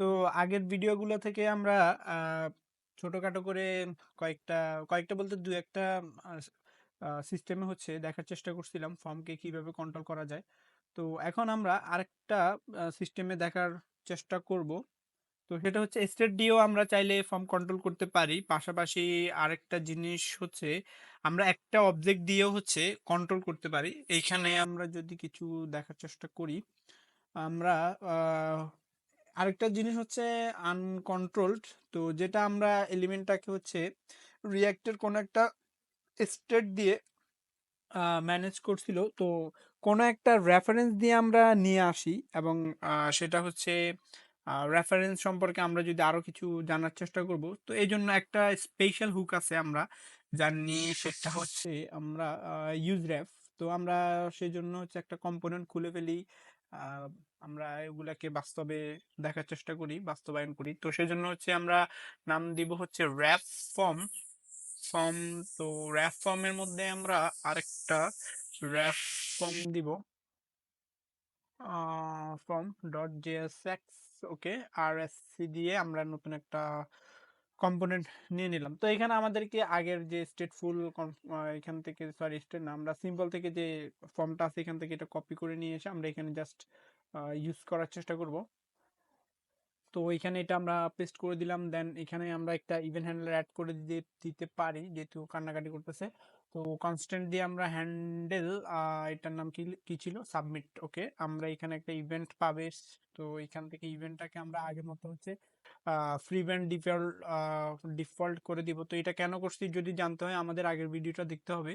তো আগের ভিডিওগুলো থেকে আমরা ছোটখাটো করে কয়েকটা কয়েকটা বলতে দু একটা সিস্টেমে হচ্ছে দেখার চেষ্টা করছিলাম ফর্মকে কিভাবে কন্ট্রোল করা যায়। তো এখন আমরা আরেকটা সিস্টেমে দেখার চেষ্টা করব। তো সেটা হচ্ছে স্টেট দিয়েও আমরা চাইলে ফর্ম কন্ট্রোল করতে পারি। পাশাপাশি আরেকটা জিনিস হচ্ছে আমরা একটা অবজেক্ট দিয়েও হচ্ছে কন্ট্রোল করতে পারি। এইখানে আমরা যদি কিছু দেখার চেষ্টা করি, আমরা আরেকটা জিনিস হচ্ছে আনকন্ট্রোলড। তো যেটা আমরা এলিমেন্টটাকে হচ্ছে রিয়াক্টের কোনো একটা স্টেট দিয়ে ম্যানেজ করছিল। তো কোনো একটা রেফারেন্স দিয়ে আমরা নিয়ে আসি এবং সেটা হচ্ছে রেফারেন্স সম্পর্কে আমরা যদি আরো কিছু জানার চেষ্টা করব, তো এই জন্য একটা স্পেশাল হুক আছে আমরা জানি, সেটা হচ্ছে আমরা ইউজ রেফ। তো আমরা সেই জন্য হচ্ছে একটা কম্পোনেন্ট খুলে ফেলি, আহ, আমরা এগুলাকে বাস্তবে দেখার চেষ্টা করি, বাস্তবায়ন করি। তো সেই জন্য হচ্ছে আমরা নাম দিব হচ্ছে র্যাপ ফর্ম ফর্ম তো র্যাপ ফর্মের মধ্যে আমরা আরেকটা র্যাপ ফর্ম দিব, ফর্ম ডট জেএসএক্স। ওকে, আরএসসি দিয়ে আমরা নতুন একটা কম্পোনেন্ট নিয়ে নিলাম। তো এখানে আমাদেরকে আগের যে স্টেটফুল এখান থেকে, সরি স্টেট না, আমরা সিম্পল থেকে যে ফর্মটা আছে এখান থেকে এটা কপি করে নিয়ে এসে আমরা এখানে জাস্ট ইউজ করার চেষ্টা করব। তো এখানে এটা আমরা পেস্ট করে দিলাম, দেন এখানে আমরা একটা ইভেন্ট হ্যান্ডলার অ্যাড করে দিতে পারি যেহেতু কান্নাকাটি করতেছে। তো কনস্ট্যান্ট দিয়ে আমরা হ্যান্ডেল, এটার নাম কি কি ছিল, সাবমিট। ওকে, আমরা এখানে একটা ইভেন্ট পাবে। তো এখান থেকে ইভেন্টটাকে আমরা আগের মতো হচ্ছে ফ্রি ব্যান্ড ডিফল্ট করে দিব। তো এটা কেন করছি যদি জানতে হয় আমাদের আগের ভিডিওটা দেখতে হবে,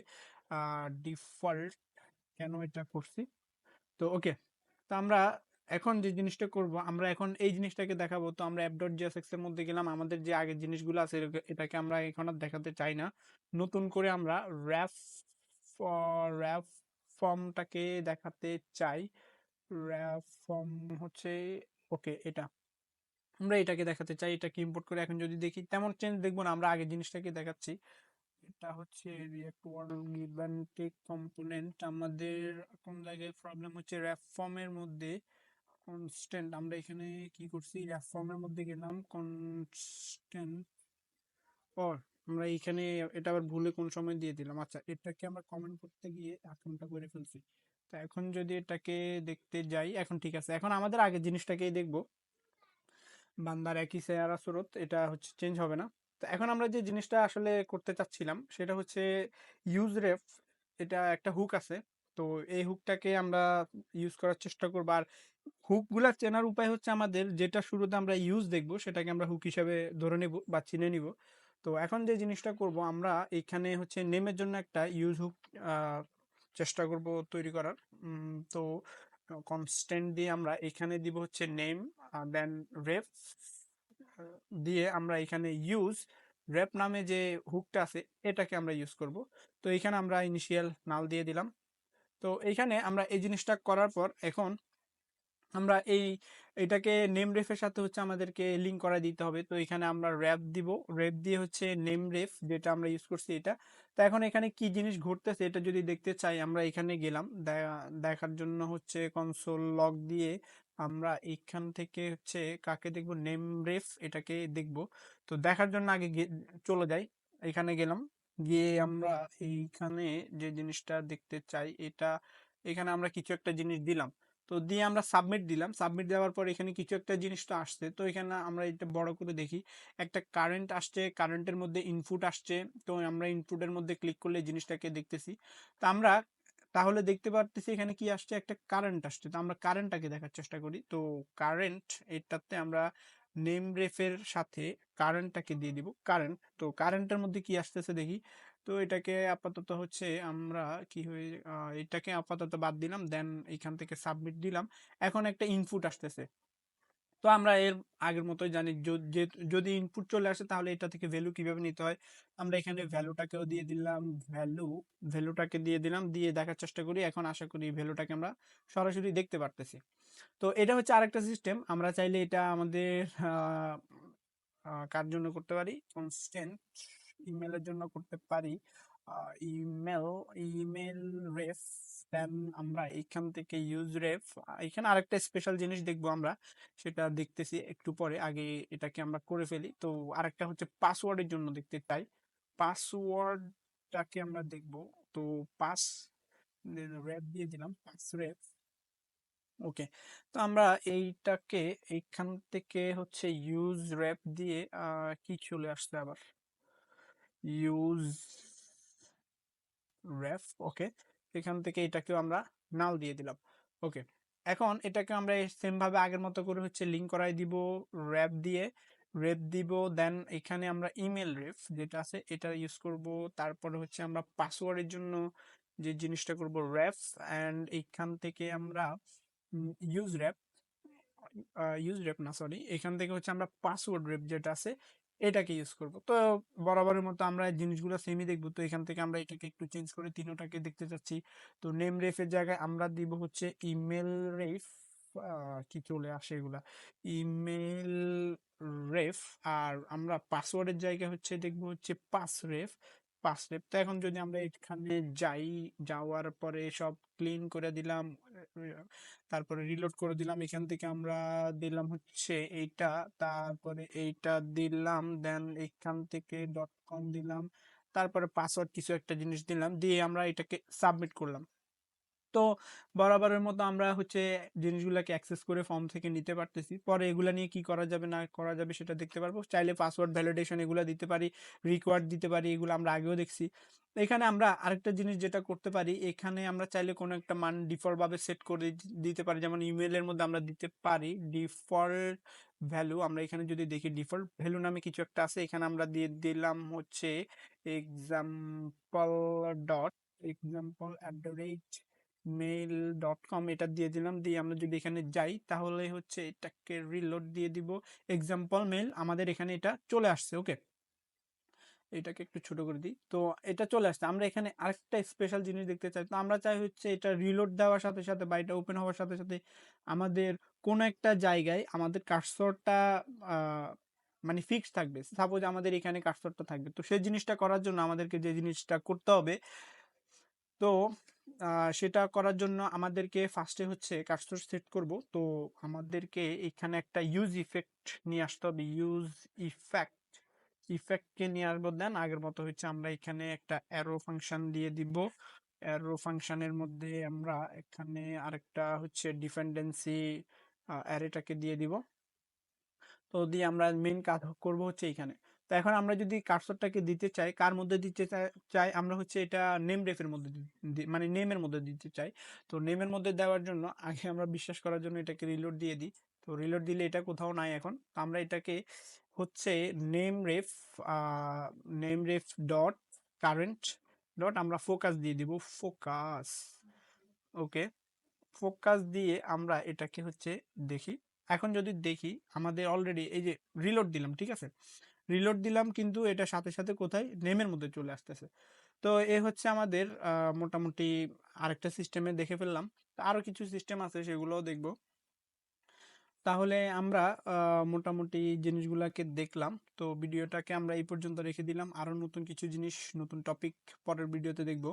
ডিফল্ট কেন এটা করছি। তো ওকে, তো আমরা এখন যে জিনিসটা করব, আমরা এখন এই জিনিসটাকে দেখাবো। তো আমরা app.jsx এর মধ্যে গেলাম, আমাদের যে আগের জিনিসগুলো আছে এটাকে আমরা এখন আর দেখাতে চাই না। নতুন করে আমরা র্যাপ র্যাপ ফর্মটাকে দেখাতে চাই। র্যাপ ফর্ম হচ্ছে, ওকে, এটা আমরা এটাকে দেখাতে চাই। এটাকে ইম্পোর্ট করে এখন যদি দেখি তেমন চেঞ্জ দেখবো না, আমরা আগের জিনিসটাকে দেখাচ্ছি। এটা হচ্ছে React word give and take component. আমাদের কোন জায়গায় প্রবলেম হচ্ছে, র্যাপ ফর্মের মধ্যে কনস্ট্যান্ট আমরা এখানে কি করছি, র্যাপ ফর্মের মধ্যে গেলাম কনস্ট্যান্ট পর আমরা এখানে এটা আবার ভুলে কোন সময় দিয়ে দিলাম। আচ্ছা, এটাকে আমরা কমেন্ট করতে গিয়ে এখনটা করে ফেলছি। তো এখন যদি এটাকে দেখতে যাই, এখন ঠিক আছে। এখন আমাদের আগের জিনিসটাকেই দেখবো, বান্দার একই চেহারা স্রোত, এটা হচ্ছে চেঞ্জ হবে না। তো এখন আমরা যে জিনিসটা আসলে করতে চাচ্ছিলাম সেটা হচ্ছে ইউজ রেফ। এটা একটা হুক আছে, তো এই হুকটাকে আমরা ইউজ করার চেষ্টা করবো। আর হুকগুলা চেনার উপায় হচ্ছে আমাদের যেটা শুরুতে আমরা ইউজ দেখব সেটাকে আমরা হুক হিসাবে ধরে নেব বা চিনে নিব। তো এখন যে জিনিসটা করব, আমরা এখানে হচ্ছে নেমের জন্য একটা ইউজ হুক চেষ্টা করব তৈরি করার। তো কনস্ট্যান্ট দিয়ে আমরা এখানে দিব হচ্ছে নেম, দেন রেফ দিয়ে আমরা এখানে ইউজ রেপ নামে যে হুকটা আছে এটাকে আমরা ইউজ করব। তো এখানে আমরা ইনিশিয়াল নাল দিয়ে দিলাম। তো এখানে আমরা এই জিনিসটা করার পর এখন আমরা এটাকে নেম রেফের সাথে হচ্ছে আমাদেরকে লিঙ্ক করা দিতে হবে। তো এখানে আমরা র্যাপ দিব, র্যাপ দিয়ে হচ্ছে নেম রেফ যেটা আমরা ইউজ করছি এটা। তো এখন এখানে কি জিনিস ঘটতেছে এটা যদি দেখতে চাই আমরা এখানে গেলাম, দেখার জন্য হচ্ছে কনসোল লগ দিয়ে আমরা এখান থেকে হচ্ছে কাকে দেখব, নেম রেফ এটাকে দেখব। তো দেখার জন্য আগে চলে যাই, এখানে গেলাম, গিয়ে আমরা এইখানে যে জিনিসটা দেখতে চাই এটা, এখানে আমরা কিছু একটা জিনিস দিলাম। তো দিয়ে আমরা সাবমিট দিলাম, সাবমিট দেওয়ার পর এখানে কিছু একটা জিনিস তো আসছে। তো এখানে আমরা এটা বড় করে দেখি, একটা কারেন্ট আসছে, কারেন্টের মধ্যে ইনপুট আসছে। তো আমরা ইনপুটের মধ্যে ক্লিক করলে এই জিনিসটাকে দেখতেছি। তো আমরা তাহলে দেখতে পারতেছি এখানে কি আসছে, একটা কারেন্ট আসছে। তো আমরা কারেন্টটাকে দেখার চেষ্টা করি। তো কারেন্ট এটাতে আমরা নেম রেফের সাথে কারেন্টটাকে দিয়ে দিব, কারেন্ট। তো কারেন্টের মধ্যে কি আসতেছে দেখি। তো এটাকে আপাতত হচ্ছে আমরা কি হয়ে এটাকে আপাতত বাদ দিলাম, দেন এখান থেকে সাবমিট দিলাম। এখন একটা ইনপুট আসতেছে। তো আমরা এর আগের মতোই জানি, যদি ইনপুট চলে আসে তাহলে এটা থেকে ভ্যালু কিভাবে নিতে হয়। আমরা এখানে ভ্যালুটাকেও দিয়ে দিলাম, ভ্যালুটাকে দিয়ে দিলাম, দিয়ে দেখার চেষ্টা করি। এখন আশা করি ভ্যালুটাকে আমরা সরাসরি দেখতে পারতেছি। তো এটা হচ্ছে আরেকটা সিস্টেম, আমরা চাইলে এটা আমাদের কার জন্য করতে পারি, কনস্ট্যান্ট ইমেলের জন্য করতে পারি। ইমেল ইমেল রেফ দেন আমরা এইখান থেকে useRef, এখানে আরেকটা স্পেশাল জিনিস দেখবো আমরা, সেটা দেখতেছি একটু পরে, আগে এটাকে আমরা করে ফেলি। তো আরেকটা হচ্ছে পাসওয়ার্ডের জন্য দেখতে চাই, পাসওয়ার্ডটাকে আমরা দেখবো। তো পাস রেপ দিয়ে দিলাম, পাস রেপ। ওকে, তো আমরা এইটাকে এইখান থেকে হচ্ছে ইউজ র্যাপ দিয়ে কি চলে আসছে আবার, ইউজ র্যাপ। ওকে, এখান থেকে এটাকেও আমরা নাল দিয়ে দিলাম। ওকে, এখন এটাকে আমরা সেম ভাবে আগের মতো করে হচ্ছে লিঙ্ক করাই দিব র্যাপ দিয়ে, রেপ দিব। দেন এখানে আমরা ইমেল রেফ যেটা আছে এটা ইউজ করব। তারপরে হচ্ছে আমরা পাসওয়ার্ডের জন্য যে জিনিসটা করব রেফ, অ্যান্ড এইখান থেকে আমরা ইউজ র্যাপ, ইউজ রেপ না সরি, এখান থেকে হচ্ছে আমরা পাসওয়ার্ড রেপ যেটা আছে এটাকে ইউজ করব। তো বরাবরের মতো আমরা জিনিসগুলো সেমই দেখবো। তো এখান থেকে আমরা এটাকে একটু চেঞ্জ করে তিনোটাকে দেখতে চাচ্ছি। তো নেম রেফের জায়গায় আমরা দিব হচ্ছে ইমেল রেফ, কি চলে আসে এগুলা, ইমেল রেফ। আর আমরা পাসওয়ার্ডের জায়গায় হচ্ছে দেখবো হচ্ছে পাস রেফ, পাস রেফ। তো এখন যদি আমরা এখানে যাই, যাওয়ার পরে সব ক্লিন করে দিলাম, তারপরে রিলোড করে দিলাম, এখান থেকে আমরা দিলাম হচ্ছে এইটা, তারপরে এইটা দিলাম, দেন এখান থেকে ডট কম দিলাম, তারপরে পাসওয়ার্ড কিছু একটা জিনিস দিলাম, দিয়ে আমরা এটাকে সাবমিট করলাম। তো বরাবরের মতো আমরা হচ্ছে জিনিসগুলোকে অ্যাক্সেস করে ফর্ম থেকে নিতে পারতেছি। পরে এগুলা নিয়ে কি করা যাবে না করা যাবে সেটা দেখতে পারবো। চাইলে পাসওয়ার্ড ভ্যালিডেশন এগুলো দিতে পারি, রিকোয়ার্ড দিতে পারি, এগুলো আমরা আগেও দেখছি। এখানে আমরা আরেকটা জিনিস যেটা করতে পারি, এখানে আমরা চাইলে কোনো একটা মান ডিফল্ট ভাবে সেট করে দিতে পারি। যেমন ইমেলের মধ্যে আমরা দিতে পারি ডিফল্ট ভ্যালু। আমরা এখানে যদি দেখি ডিফল্ট ভ্যালু নামে কিছু একটা আছে, এখানে আমরা দিয়ে দিলাম হচ্ছে এক্সাম্পল ডট এক্সাম্পল mail.com, এটা দিয়ে দিলাম। দিয়ে আমরা যদি এখানে যাই তাহলে হচ্ছে এটাকে রিলোড দিয়ে দিব, এক্সাম্পল মেল, আমাদের এখানে এটা চলে আসছে। ওকে, এটাকে একটু ছোট করে দিই। তো এটা চলে আসছে। আমরা এখানে আরেকটা স্পেশাল জিনিস দেখতে চাই। তো আমরা চাই হচ্ছে এটা রিলোড দেওয়ার সাথে সাথে বা এটা ওপেন হওয়ার সাথে সাথে আমাদের কোন একটা জায়গায় আমাদের কার্সরটা মানে ফিক্স থাকবে। সাপোজ আমাদের এখানে কার্সরটা থাকবে, তো সেই জিনিসটা করার জন্য আমাদেরকে যে জিনিসটা করতে হবে, তো সেটা করার জন্য আমাদেরকে ফার্স্টে হচ্ছে কার্সর সেট করব। তো আমাদেরকে এখানে একটা ইউজ ইফেক্ট নিয়ে আসতে হবে, ইউজ ইফেক্ট, ইফেক্টকে নিয়ে আসবো। দেন আগের মতো হচ্ছে আমরা এখানে একটা অ্যারো ফাংশন দিয়ে দিব। অ্যারো ফাংশনের মধ্যে আমরা এখানে আরেকটা হচ্ছে ডিপেন্ডেন্সি অ্যারেটাকে দিয়ে দিব। তো দিয়ে আমরা মেইন কাজ করব হচ্ছে এখানে। তো এখন আমরা যদি কার্সরটাকে দিতে চাই, কার মধ্যে দিতে চাই আমরা হচ্ছে এটা নেম রেফের মধ্যে মানে নেমের মধ্যে দিতে চাই। তো নেমের মধ্যে দেওয়ার জন্য আগে আমরা বিশ্বাস করার জন্য এটাকে রিলোড দিয়ে দিই। তো রিলোড দিলে এটা কোথাও নাই এখন। তো আমরা এটাকে হচ্ছে নেম রেফ, নেম রেফ ডট কারেন্ট ডট আমরা ফোকাস দিয়ে দিব, ফোকাস। ওকে, ফোকাস দিয়ে আমরা এটাকে হচ্ছে দেখি। এখন যদি দেখি আমাদের অলরেডি এই যে রিলোড দিলাম, ঠিক আছে, রিলোড দিলাম কিন্তু এটা সাথে সাথে কোথায় নেমের মধ্যে চলে আসতেছে। তো এ হচ্ছে আমাদের মোটামুটি আরেকটা সিস্টেমে দেখে ফেললাম। আরো কিছু সিস্টেম আছে সেগুলোও দেখব। তাহলে আমরা মোটামুটি জিনিসগুলোকে দেখলাম। তো ভিডিওটাকে আমরা এই পর্যন্ত রেখে দিলাম। আরো নতুন কিছু জিনিস, নতুন টপিক পরের ভিডিওতে দেখব।